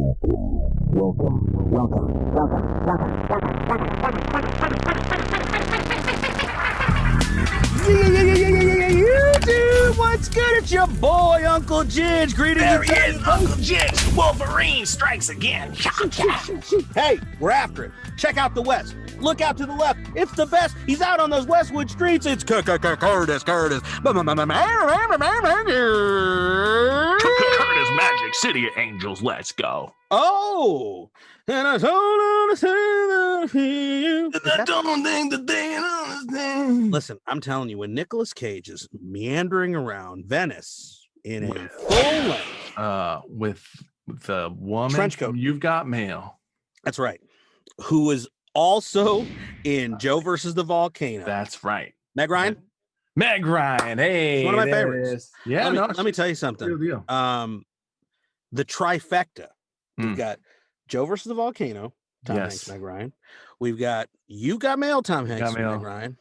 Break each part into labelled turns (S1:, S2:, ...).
S1: YouTube, what's good? It's your boy, Uncle Jidge. Greetings.
S2: There he is, Uncle Jidge. Wolverine strikes again.
S1: Hey, we're after it. Check out the West. Look out to the left. It's the best. He's out on those Westwood streets. It's Curtis.
S2: Curtis Magic City of Angels. Let's go.
S1: Oh, and I told her to say that you.
S2: I don't think that they understand.
S1: Listen, I'm telling you, when Nicolas Cage is meandering around Venice in a full length,
S2: with the woman
S1: trench coat,
S2: from You've Got Mail.
S1: That's right. Who is also in Joe versus the Volcano.
S2: That's right.
S1: Meg Ryan.
S2: Meg Ryan. Hey,
S1: one of my favorites.
S2: Yeah,
S1: let me tell you something.
S2: Real deal.
S1: The trifecta. We've got Joe versus the Volcano, Tom Hanks, Meg Ryan. We've got You Got Mail, Tom Hanks, Meg Ryan.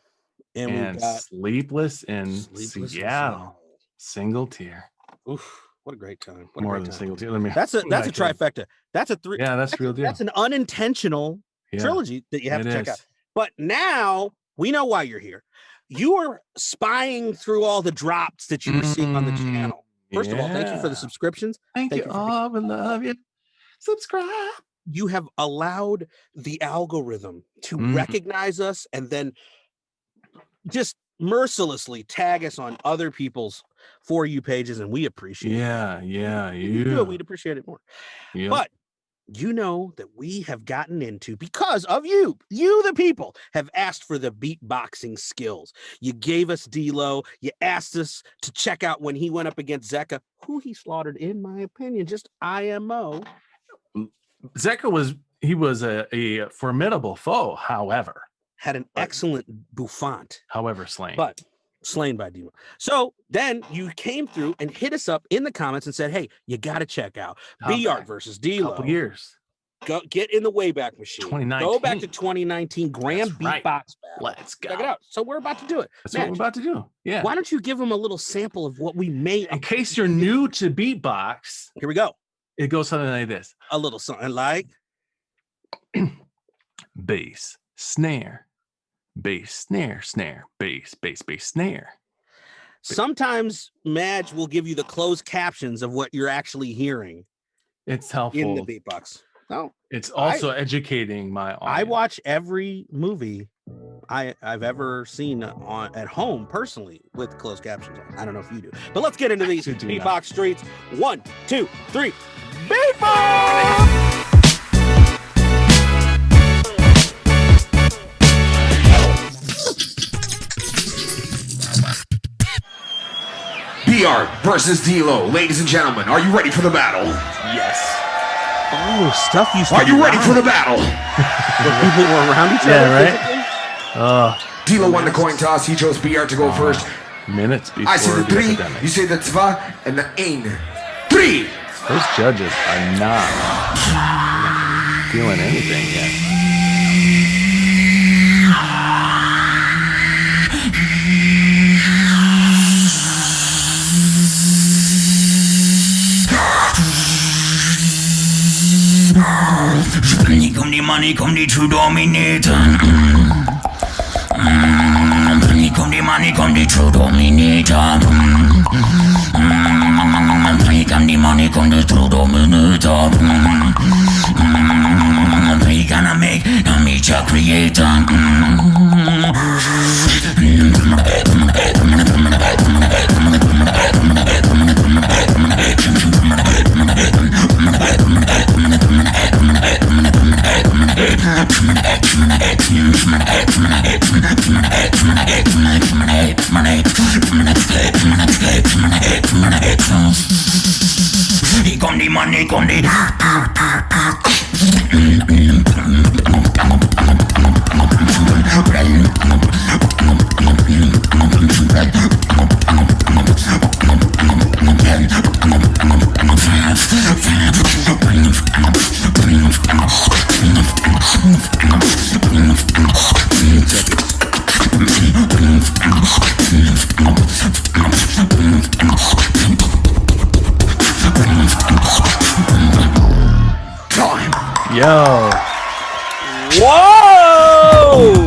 S1: And we've got
S2: Sleepless in Seattle. Single tear.
S1: Oof, what a great time.
S2: More than single tear.
S1: That's a trifecta. That's a three.
S2: Yeah, that's real deal.
S1: That's an unintentional trilogy that you have to check out. But now we know why you're here. You are spying through all the drops that you were seeing on the channel. First of all, thank you for the subscriptions.
S2: Thank you. Oh, we love you. Subscribe.
S1: You have allowed the algorithm to recognize us and then just mercilessly tag us on other people's For You pages, and we appreciate it.
S2: Yeah.
S1: If you do it, we'd appreciate it more. Yeah. But you know that we have gotten into, because of you the people have asked for the beatboxing skills. You gave us D-Lo. You asked us to check out when he went up against Zeka, who he slaughtered, in my opinion, just IMO.
S2: Zeka was a formidable foe, however.
S1: Had an excellent bouffant.
S2: However, slain.
S1: But slain by D-Lo. So then you came through and hit us up in the comments and said, hey, you got to check out B-Art versus D-Lo.
S2: Couple years.
S1: Go get in the Wayback Machine.
S2: 2019.
S1: Go back to 2019 Grand Beatbox battle.
S2: Let's go.
S1: Check it out. So we're about to do it.
S2: That's what we're about to do. Yeah.
S1: Why don't you give them a little sample of what we made?
S2: In case you're new to beatbox.
S1: Here we go.
S2: It goes something like this.
S1: A little something like
S2: bass, snare, bass, snare, snare, bass, bass, bass, snare.
S1: Sometimes Madge will give you the closed captions of what you're actually hearing.
S2: It's helpful
S1: in the beatbox. No,
S2: it's also educating my audience.
S1: I watch every movie I've ever seen at home personally with closed captions on. I don't know if you do, but let's get into these beatbox streets. 1, 2, 3, beatbox!
S3: B-Art versus D-Lo. Ladies and gentlemen, are you ready for the battle?
S2: Yes.
S1: Oh, stuff you
S3: Are you ready for the battle?
S1: The people were around each other.
S2: Right?
S3: D-Lo won the coin toss. He chose B-Art to go first.
S2: Minutes before
S3: I say the 3,
S2: epidemic.
S3: you say the 2, and the 1. 3!
S2: Those judges are not feeling anything yet.
S4: Come the money, come the true dominator. Come the money, come the true dominator. Come the money, come the true dominator. We gonna make a major creator. Come the money, come the
S2: Yo.
S1: Whoa!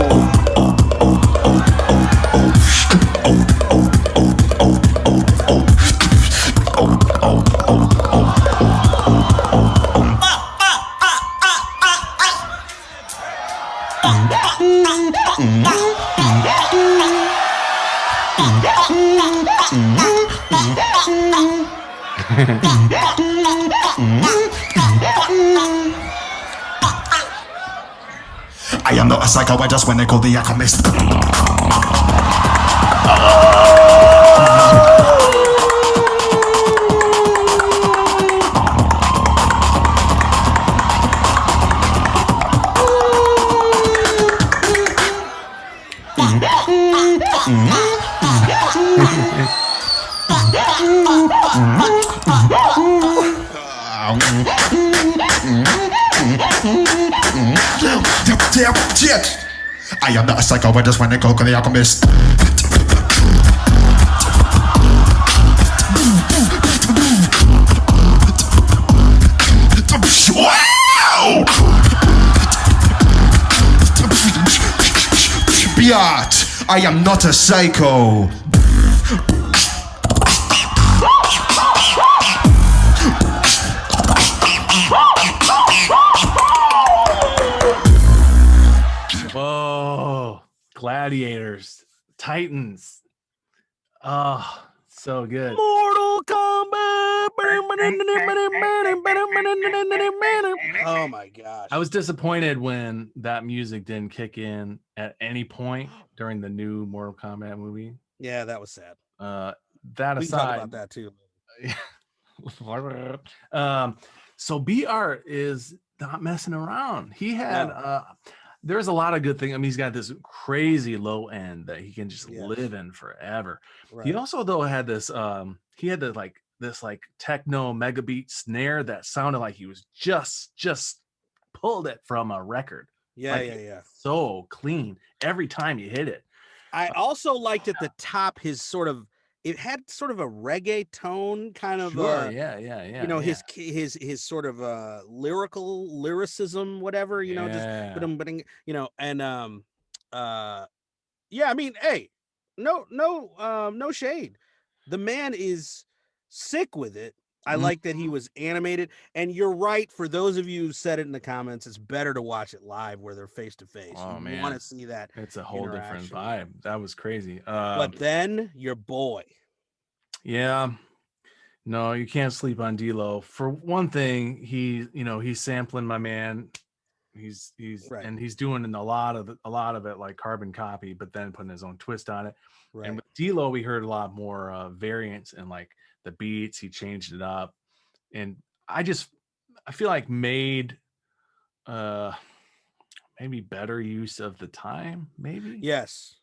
S3: I am not a psycho, I just went and called the alchemist. I am not a psycho, I just went and called the alchemist. Wow! Biat, I am not a psycho.
S2: Whoa. Gladiators. Titans. Oh, so good.
S1: Mortal Kombat. Oh my gosh.
S2: I was disappointed when that music didn't kick in at any point during the new Mortal Kombat movie.
S1: Yeah, that was sad.
S2: That
S1: We can talk
S2: aside,
S1: about that too.
S2: So BR is not messing around. He had there's a lot of good things. I mean, he's got this crazy low end that he can just live in forever.
S1: Right.
S2: He also though had this he had this techno megabeat snare that sounded like he was just pulled it from a record.
S1: Yeah.
S2: So clean every time you hit it.
S1: I also liked at the top his sort of, it had sort of a reggae tone kind of
S2: Yeah.
S1: You know, his sort of lyricism, whatever, you know, just you know, and yeah, I mean, hey, no shade. The man is sick with it. I like that he was animated, and you're right. For those of you who said it in the comments, it's better to watch it live where they're face to face.
S2: Oh man,
S1: want to see that.
S2: It's a whole different vibe. That was crazy.
S1: But then your boy.
S2: Yeah. No, you can't sleep on D-Lo. For one thing, he's sampling my man. He's
S1: right.
S2: And he's doing a lot of it like carbon copy, but then putting his own twist on it. Right. And with D-Lo, we heard a lot more variants and like the beats. He changed it up, and I feel like made maybe better use of the time. Maybe.
S1: Yes.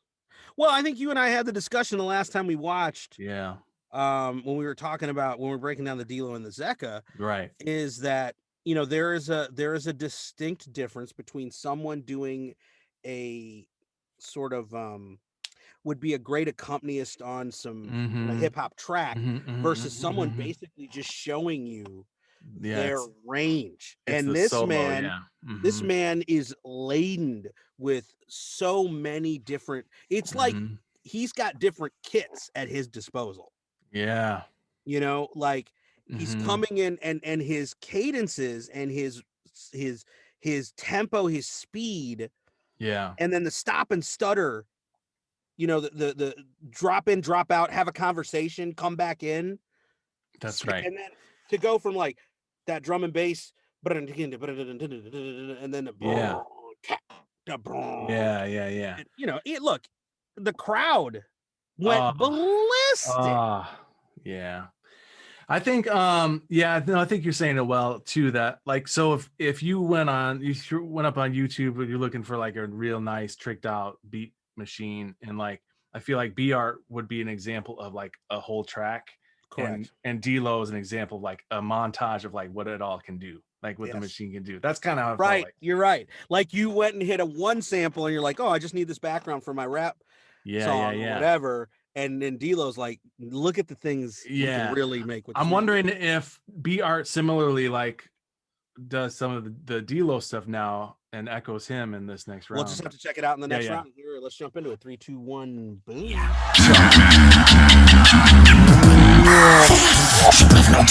S1: Well, I think you and I had the discussion the last time we watched.
S2: Yeah.
S1: When we were talking about, when we were breaking down the D-Lo and the Zeka,
S2: right,
S1: is that, you know, there is a distinct difference between someone doing a sort of would be a great accompanist on some hip hop track versus someone basically just showing you their range. And this this man is laden with so many different, it's like he's got different kits at his disposal.
S2: Yeah.
S1: You know, like he's coming in and his cadences and his tempo, his speed.
S2: Yeah.
S1: And then the stop and stutter, you know, the drop in, drop out, have a conversation, come back in.
S2: That's right.
S1: And then to go from like that drum and bass, and then the
S2: yeah.
S1: And, you know, look, the crowd went ballistic.
S2: Yeah. I think I think you're saying it well too, that like, so if you went up on YouTube and you're looking for like a real nice tricked out beat machine, and like I feel like BR would be an example of like a whole track.
S1: Correct.
S2: And D-Lo is an example of like a montage of like what it all can do, like what the machine can do. That's kind of how it felt like.
S1: You're right. Like you went and hit a one sample and you're like, oh, I just need this background for my rap song or whatever. And then D-Lo's like, look at the things you can really make with
S2: I'm wondering if BR similarly, like does some of the D-Lo stuff now and echoes him in this next round.
S1: We'll just have to check it out in the next
S2: Yeah.
S1: round. Here, let's jump into it. 3, 2, 1, boom.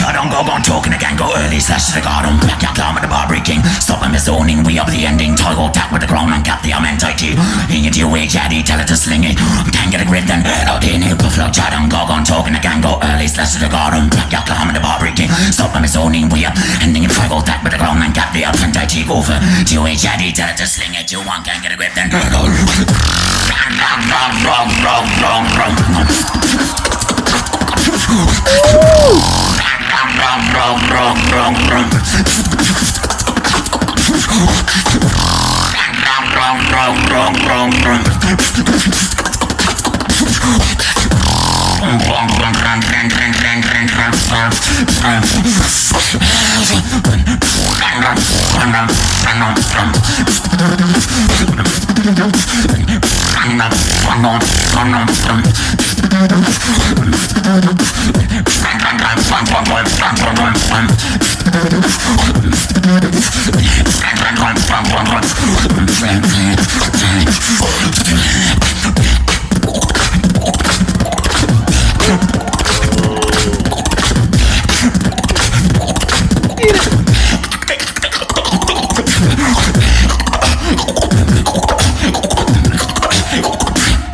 S4: I don't go on talking again, go early, slash to the garden, back out down with the bar breaking. Stop him is owning, we up the ending. Toggle tap with the ground and cap the amenity. In it, you way, caddy, tell it to sling it. Can't get a grip, then out in it. Buffalo, I don't go on talking again, go early, slash to the garden, back out down with the bar breaking. Stop him is owning, we up ending. Toggle tap with the ground and cap the amenity. Go for you way, caddy, tell it to sling it. You want, can't get a grip, then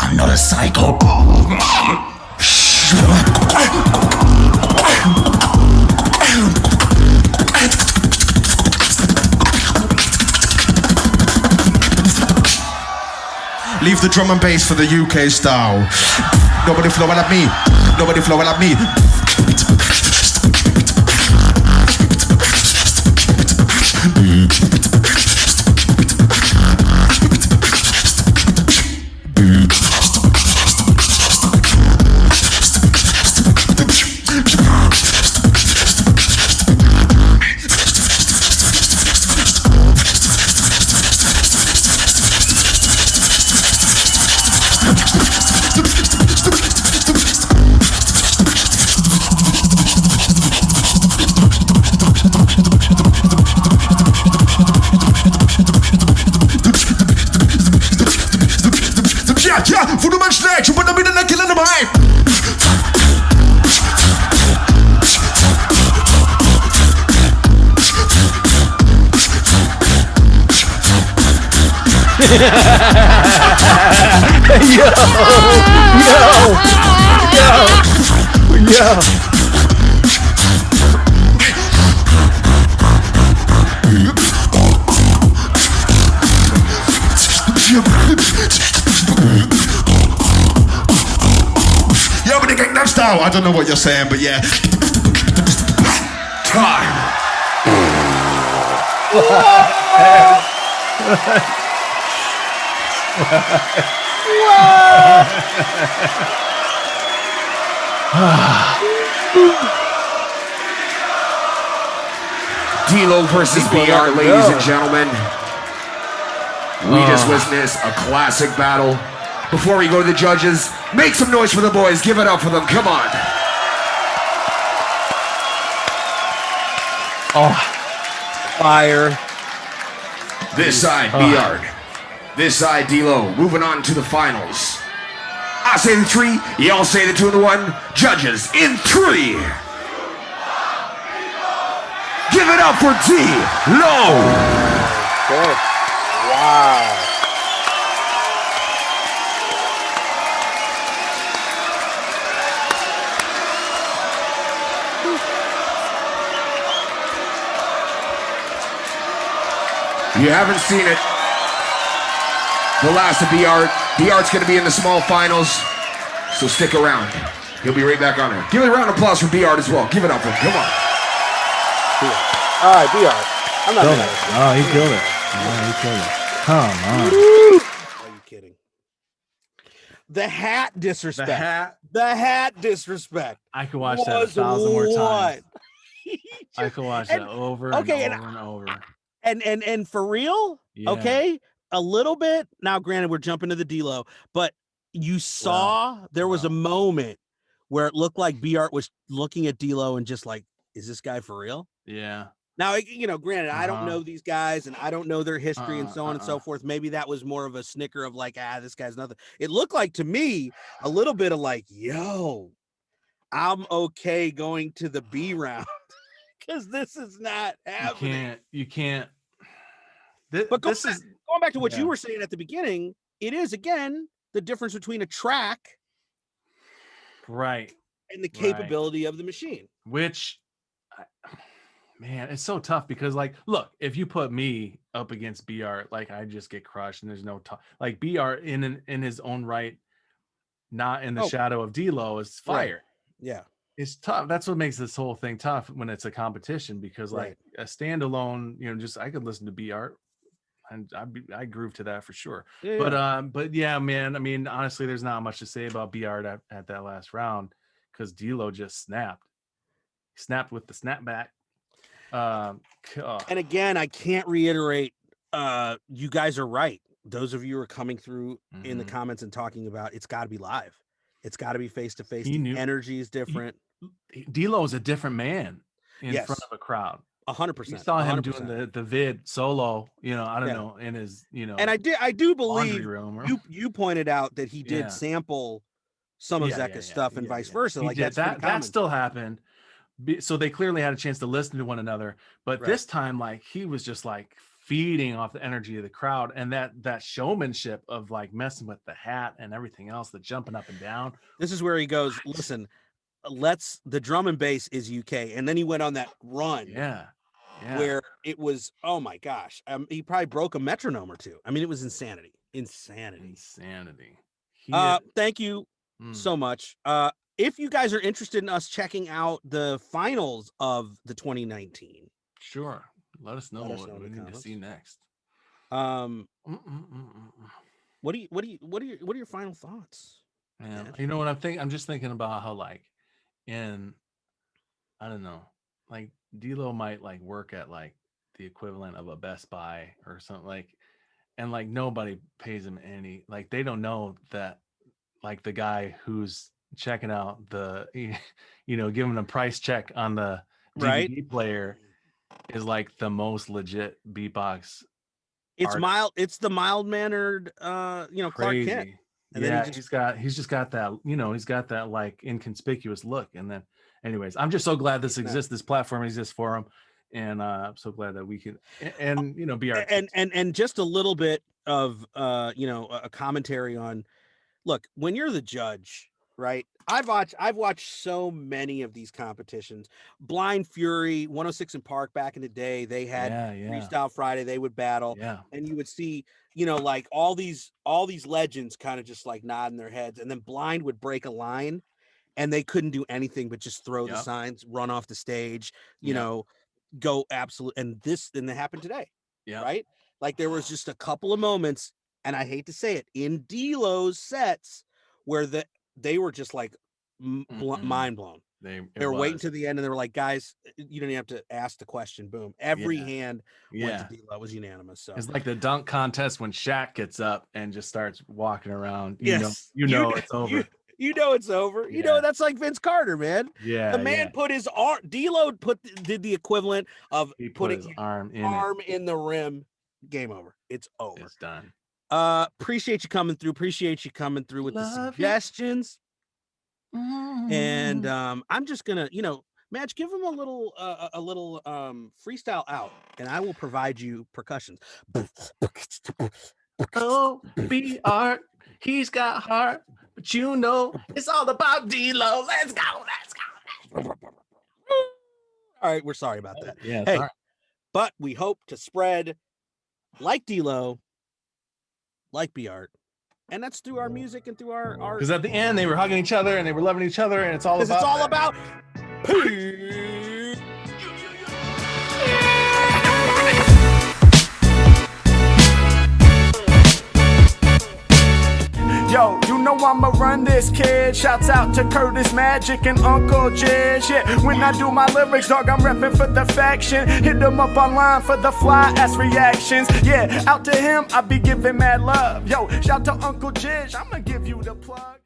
S4: I'm not a psycho.
S3: Leave the drum and bass for the UK style. Nobody flowing like me. Nobody flowing like me. Ja, voor de man snatch, je moet naar binnen en killen hem high. Yeah, but the Gangnam Style. I don't know what you're saying, but yeah. Time.
S5: D-Lo versus BR, ladies and gentlemen. We just witnessed a classic battle. Before we go to the judges, make some noise for the boys. Give it up for them. Come on.
S1: Oh, fire.
S5: This side, BR. This side, D-Lo. Moving on to the finals. I say the 3, y'all say the 2 and the 1. Judges in 3. Give it up for D-Lo.
S1: Okay. Wow.
S5: You haven't seen it. The last of BR. BR's going to be in the small finals, so stick around. He'll be right back on there. Give it a round of applause for BR as well. Give it up for him. Come on.
S1: All right, BR. I'm not mad at you.
S2: Oh, he killed it. Oh, he killed it. Come on.
S1: Are you kidding? The hat disrespect.
S2: The hat.
S1: The hat disrespect.
S2: I could watch that
S1: Was
S2: 1,000 more times.
S1: what?
S2: I could watch that over and
S1: okay,
S2: over and over.
S1: And for real,
S2: Yeah.
S1: okay, a little bit. Now, granted, we're jumping to the D-Lo, but you saw there was a moment where it looked like B-Art was looking at D-Lo and just like, is this guy for real?
S2: Yeah.
S1: Now, granted, I don't know these guys and I don't know their history and so on and so forth. Maybe that was more of a snicker of like, this guy's nothing. It looked like to me a little bit of like, yo, I'm okay going to the B round because this is not happening.
S2: You can't.
S1: But going back to what you were saying at the beginning, it is, again, the difference between a track
S2: and
S1: the capability of the machine.
S2: Which... Man, it's so tough because, like, look, if you put me up against BR, like, I just get crushed, and there's no like BR in his own right, not in the shadow of D-Lo, is fire.
S1: Right. Yeah,
S2: it's tough. That's what makes this whole thing tough when it's a competition, because like a standalone, just I could listen to BR, and I groove to that for sure.
S1: Yeah.
S2: But yeah, man. I mean, honestly, there's not much to say about BR at that last round because D-Lo just snapped with the snapback.
S1: And again, I can't reiterate, you guys are right. Those of you who are coming through in the comments and talking about it's got to be live, it's got to be face to face. The energy is different.
S2: D-Lo is a different man in front of a crowd.
S1: 100%.
S2: You saw him doing the vid solo, I don't know, in his,
S1: and I do believe
S2: room
S1: you pointed out that he did sample some of Zeka's stuff and vice versa. Like
S2: that still happened. So they clearly had a chance to listen to one another, but this time, like, he was just like feeding off the energy of the crowd and that showmanship of like messing with the hat and everything else, the jumping up and down.
S1: This is where he goes, listen, the drum and bass is UK. And then he went on that run.
S2: Yeah.
S1: Where it was, oh my gosh. He probably broke a metronome or two. I mean, it was insanity. Thank you so much. If you guys are interested in us checking out the finals of the 2019,
S2: sure, let us know what we need to see next.
S1: What are your final thoughts?
S2: Man, you know what I'm just thinking about how, like, I don't know, like D-Lo might like work at like the equivalent of a Best Buy or something, like, and like nobody pays him any, like they don't know that like the guy who's checking out the giving a price check on the DVD player is like the most legit beatbox.
S1: It's the mild-mannered Clark Kent. And then
S2: he's just got that, he's got that like inconspicuous look. And then anyways, I'm just so glad this exists, this platform exists for him, and I'm so glad that we can be our
S1: and just a little bit of a commentary on, look, when you're the judge, right? I've watched so many of these competitions. Blind Fury, 106 in Park back in the day, they had Freestyle Friday, they would battle, and you would see, like all these legends kind of just like nodding their heads, and then Blind would break a line and they couldn't do anything but just throw the signs, run off the stage, go absolute. And that happened today, right? Like there was just a couple of moments, and I hate to say it, in D-Lo's sets where they were just like mind blown. They were waiting to the end, and they were like, guys, you don't even have to ask the question. Boom. Every hand went to D-Lo. It was unanimous. So
S2: it's like the dunk contest when Shaq gets up and just starts walking around.
S1: Yes.
S2: You know it's over.
S1: It's over. That's like Vince Carter, man.
S2: Yeah.
S1: The man put his arm, D-Lo did the equivalent of putting
S2: his arm
S1: in the rim. Game over. It's over.
S2: It's done.
S1: Appreciate you coming through. With the suggestions. And I'm just gonna, Madge, give him a little freestyle out, and I will provide you percussions.
S2: Oh, BR, he's got heart, but it's all about D-Lo. Let's go.
S1: All right, we're sorry about that.
S2: Yeah.
S1: Hey, but we hope to spread like D-Lo, like BR. And that's through our music and through our
S2: because at the end they were hugging each other and they were loving each other, and it's all about peace.
S6: Yo, you know I'ma run this, kid. Shouts out to Curtis Magic and Uncle Jizz. Yeah, when I do my lyrics, dog, I'm repping for the faction. Hit them up online for the fly ass reactions. Yeah, out to him, I be giving mad love. Yo, shout to Uncle Jizz, I'ma give you the plug.